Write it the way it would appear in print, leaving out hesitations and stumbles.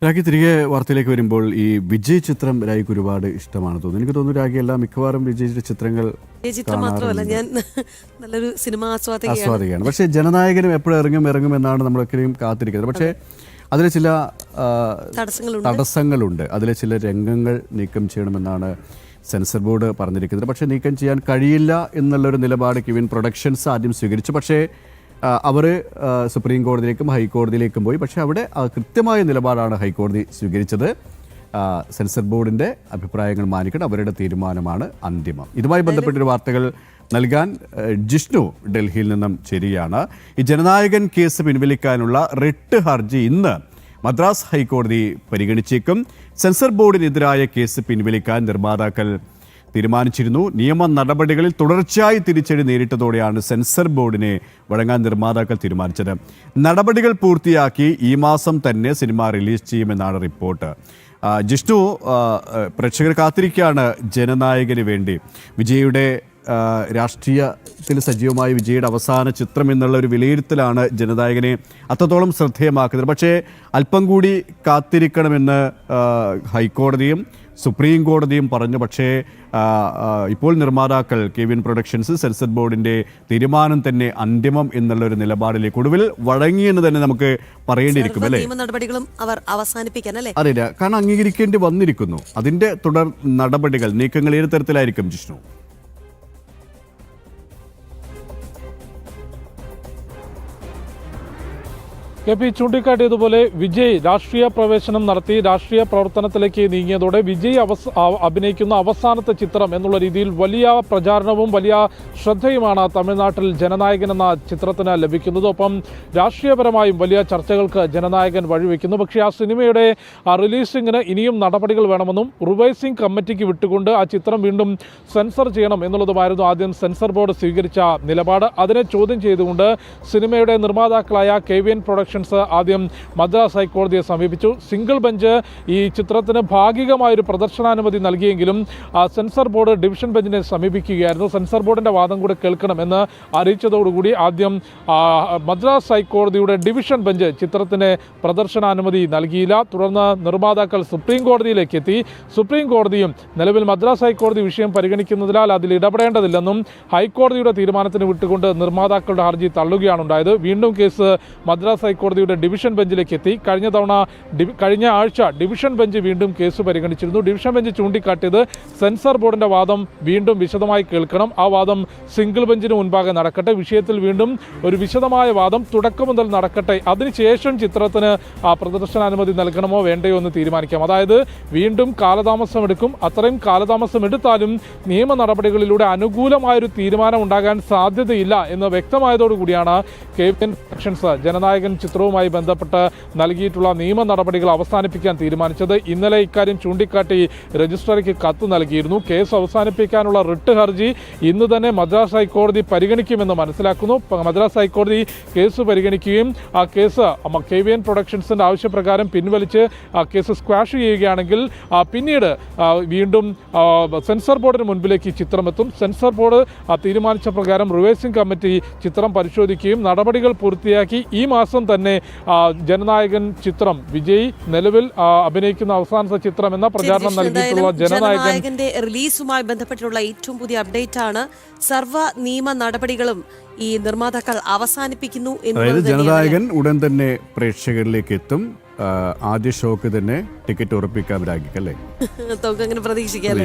രാഖി തിരികെ വാർത്തയിലേക്ക് വരുമ്പോൾ ഈ വിജയ് ചിത്രം രാഖിക്ക് ഒരുപാട് ഇഷ്ടമാണ് തോന്നുന്നു. എനിക്ക് തോന്നുന്നു രാഖി എല്ലാം മിക്കവാറും വിജയിയുടെ ചിത്രങ്ങൾ മാത്രമല്ല, ഞാൻ നല്ലൊരു സിനിമ ആസ്വാദിക്കുകയാണ്. പക്ഷേ ജനനായകനും എപ്പോഴും ഇറങ്ങും എന്നാണ് നമ്മളൊക്കെയും കാത്തിരിക്കുന്നത്. പക്ഷേ അതിലെ ചില തടസ്സങ്ങളുണ്ട്. അതിലെ ചില രംഗങ്ങൾ നീക്കം ചെയ്യണമെന്നാണ് സെൻസർ ബോർഡ് പറഞ്ഞിരിക്കുന്നത്. പക്ഷേ നീക്കം ചെയ്യാൻ കഴിയില്ല എന്നുള്ളൊരു നിലപാട് കെവിൻ പ്രൊഡക്ഷൻസ് ആദ്യം സ്വീകരിച്ചു. പക്ഷേ അവർ സുപ്രീം കോടതിയിലേക്കും ഹൈക്കോടതിയിലേക്കും പോയി. പക്ഷേ അവിടെ കൃത്യമായ നിലപാടാണ് ഹൈക്കോടതി സ്വീകരിച്ചത്. സെൻസർ ബോർഡിൻ്റെ അഭിപ്രായങ്ങൾ മാനിക്കണം, അവരുടെ തീരുമാനമാണ് അന്തിമം. ഇതുമായി ബന്ധപ്പെട്ടൊരു വാർത്തകൾ നൽകാൻ ജിഷ്ണു ഡൽഹിയിൽ നിന്നും ചേരുകയാണ്. ഈ ജനനായകൻ കേസ് പിൻവലിക്കാനുള്ള റിട്ട് ഹർജി ഇന്ന് മദ്രാസ് ഹൈക്കോടതി പരിഗണിച്ചേക്കും. സെൻസർ ബോർഡിനെതിരായ കേസ് പിൻവലിക്കാൻ നിർമ്മാതാക്കൾ തീരുമാനിച്ചിരുന്നു. നിയമ നടപടികളിൽ തുടർച്ചയായി തിരിച്ചടി നേരിട്ടതോടെയാണ് സെൻസർ ബോർഡിനെ വഴങ്ങാൻ നിർമ്മാതാക്കൾ തീരുമാനിച്ചത്. നടപടികൾ പൂർത്തിയാക്കി ഈ മാസം തന്നെ സിനിമ റിലീസ് ചെയ്യുമെന്നാണ് റിപ്പോർട്ട്. ജിഷ്ണു, പ്രേക്ഷകർ കാത്തിരിക്കുകയാണ് ജനനായകന് വേണ്ടി. വിജയുടെ രാഷ്ട്രീയത്തിൽ സജീവമായ വിജയുടെ അവസാന ചിത്രം എന്നുള്ള ഒരു വിലയിരുത്തലാണ് ജനനായകനെ അത്രത്തോളം ശ്രദ്ധേയമാക്കുന്നത്. പക്ഷേ അല്പം കൂടി കാത്തിരിക്കണമെന്ന് ഹൈക്കോടതിയും സുപ്രീം കോടതിയും പറഞ്ഞു. പക്ഷേ ഇപ്പോൾ നിർമ്മാതാക്കൾ കെവിൻ പ്രൊഡക്ഷൻസ് സെൻസർ ബോർഡിൻ്റെ തീരുമാനം തന്നെ അന്തിമം എന്നുള്ളൊരു നിലപാടിലേക്ക് ഒടുവിൽ വഴങ്ങിയെന്ന് തന്നെ നമുക്ക് പറയേണ്ടിയിരിക്കും, അല്ലേ? നടപടികളും അവർ അവസാനിപ്പിക്കാൻ അതെ, കാരണം അംഗീകരിക്കേണ്ടി വന്നിരിക്കുന്നു. അതിൻ്റെ തുടർ നടപടികൾ, നീക്കങ്ങൾ ഏത് തരത്തിലായിരിക്കും ജിഷ്ണു? കെ.പി. ചൂണ്ടിക്കാട്ടിയതുപോലെ വിജയ് രാഷ്ട്രീയ പ്രവേശനം നടത്തി രാഷ്ട്രീയ പ്രവർത്തനത്തിലേക്ക് നീങ്ങിയതോടെ വിജയ് അഭിനയിക്കുന്ന അവസാനത്തെ ചിത്രം എന്നുള്ള രീതിയിൽ വലിയ പ്രചാരണവും വലിയ ശ്രദ്ധയുമാണ് തമിഴ്നാട്ടിൽ ജനനായകൻ എന്ന ചിത്രത്തിന് ലഭിക്കുന്നത്. ഒപ്പം രാഷ്ട്രീയപരമായും വലിയ ചർച്ചകൾക്ക് ജനനായകൻ വഴിവെക്കുന്നു. പക്ഷേ ആ സിനിമയുടെ റിലീസിങ്ങിന് ഇനിയും നടപടികൾ വേണമെന്നും റിവൈസിംഗ് കമ്മിറ്റിക്ക് വിട്ടുകൊണ്ട് ആ ചിത്രം വീണ്ടും സെൻസർ ചെയ്യണം എന്നുള്ളതുമായിരുന്നു ആദ്യം സെൻസർ ബോർഡ് സ്വീകരിച്ച നിലപാട്. അതിനെ ചോദ്യം ചെയ്തുകൊണ്ട് സിനിമയുടെ നിർമ്മാതാക്കളായ കെവിൻ പ്രൊഡക്ഷൻസ് ആദ്യം മദ്രാസ് ഹൈക്കോടതിയെ സമീപിച്ചു. സിംഗിൾ ബെഞ്ച് ഈ ചിത്രത്തിന് ഭാഗികമായൊരു പ്രദർശനാനുമതി നൽകിയെങ്കിലും സെൻസർ ബോർഡ് ഡിവിഷൻ ബെഞ്ചിനെ സമീപിക്കുകയായിരുന്നു. സെൻസർ ബോർഡിന്റെ വാദം കൂടെ കേൾക്കണമെന്ന് അറിയിച്ചതോടുകൂടി ആദ്യം മദ്രാസ് ഹൈക്കോടതിയുടെ ഡിവിഷൻ ബെഞ്ച് ചിത്രത്തിന് പ്രദർശനാനുമതി നൽകിയില്ല. തുടർന്ന് നിർമ്മാതാക്കൾ സുപ്രീം കോടതിയിലേക്ക് എത്തി. സുപ്രീം കോടതിയും നിലവിൽ മദ്രാസ് ഹൈക്കോടതി വിഷയം പരിഗണിക്കുന്നതിനാൽ അതിൽ ഇടപെടേണ്ടതില്ലെന്നും ഹൈക്കോടതിയുടെ തീരുമാനത്തിന് വിട്ടുകൊണ്ട് നിർമ്മാതാക്കളുടെ ഹർജി തള്ളുകയാണ് ഉണ്ടായത്. വീണ്ടും കേസ് മദ്രാസ് ഹൈക്കോടതിയുടെ ഡിവിഷൻ ബെഞ്ചിലേക്ക് എത്തി. കഴിഞ്ഞ ആഴ്ച ഡിവിഷൻ ബെഞ്ച് വീണ്ടും കേസ് പരിഗണിച്ചിരുന്നു. ഡിവിഷൻ ബെഞ്ച് ചൂണ്ടിക്കാട്ടിയത് സെൻസർ ബോർഡിന്റെ വാദം വീണ്ടും വിശദമായി കേൾക്കണം, ആ വാദം സിംഗിൾ ബെഞ്ചിന് മുൻപാകെ നടക്കട്ടെ, വിഷയത്തിൽ വീണ്ടും ഒരു വിശദമായ വാദം തുടക്കം മുതൽ നടക്കട്ടെ, അതിനുശേഷം ചിത്രത്തിന് പ്രദർശനാനുമതി നൽകണമോ വേണ്ടയോ എന്ന് തീരുമാനിക്കാം. അതായത് വീണ്ടും കാലതാമസം എടുക്കും. അത്രയും കാലതാമസം എടുത്താലും നിയമ നടപടികളിലൂടെ അനുകൂലമായൊരു തീരുമാനം ഉണ്ടാകാൻ സാധ്യതയില്ല എന്ന് വ്യക്തമായതോടുകൂടിയാണ് കെവിൻ പ്രൊഡക്ഷൻസ് ജനനായകൻ ചിത്രവുമായി ബന്ധപ്പെട്ട് നൽകിയിട്ടുള്ള നിയമ നടപടികൾ അവസാനിപ്പിക്കാൻ തീരുമാനിച്ചത്. ഇന്നലെ ഇക്കാര്യം ചൂണ്ടിക്കാട്ടി രജിസ്ട്രാർക്ക് കത്ത് നൽകിയിരുന്നു. കേസ് അവസാനിപ്പിക്കാനുള്ള റിട്ട് ഹർജി ഇന്ന് തന്നെ മദ്രാസ് ഹൈക്കോടതി പരിഗണിക്കുമെന്ന് മനസ്സിലാക്കുന്നു. മദ്രാസ് ഹൈക്കോടതി കേസ് പരിഗണിക്കുകയും ആ കേസ് കെവിൻ പ്രൊഡക്ഷൻസിന്റെ ആവശ്യപ്രകാരം പിൻവലിച്ച് ആ കേസ് സ്ക്വാഷ് ചെയ്യുകയാണെങ്കിൽ പിന്നീട് വീണ്ടും സെൻസർ ബോർഡിന് മുൻപിലേക്ക് ചിത്രമെത്തും. സെൻസർ ബോർഡ് തീരുമാനിച്ച പ്രകാരം റിവൈസിംഗ് കമ്മിറ്റി ചിത്രം പരിശോധിക്കുകയും നടപടികൾ പൂർത്തിയാക്കി ഈ മാസം തന്നെ ജനനായകൻ ചിത്രം വിജയ് നിലവിൽ അഭിനയിക്കുന്ന അവസാനത്തെ ചിത്രം എന്ന പ്രചാരണം നൽകിയിട്ടുള്ള ജനനായകന്റെ റിലീസുമായി ബന്ധപ്പെട്ടുള്ള ഏറ്റവും പുതിയ അപ്ഡേറ്റ് ആണ്. സർവ്വ നിയമ നടപടികളും ഈ നിർമ്മാതാക്കൾ അവസാനിപ്പിക്കുന്നു. ജനനായകൻ ഉടൻ തന്നെ പ്രേക്ഷകരിലേക്ക് എത്തും. ആദ്യ ഷോക്ക് തന്നെ ടിക്കറ്റ് ഉറപ്പിക്കാൻ രാഖിക്കല്ലേ? അങ്ങനെ പ്രതീക്ഷിക്കാം.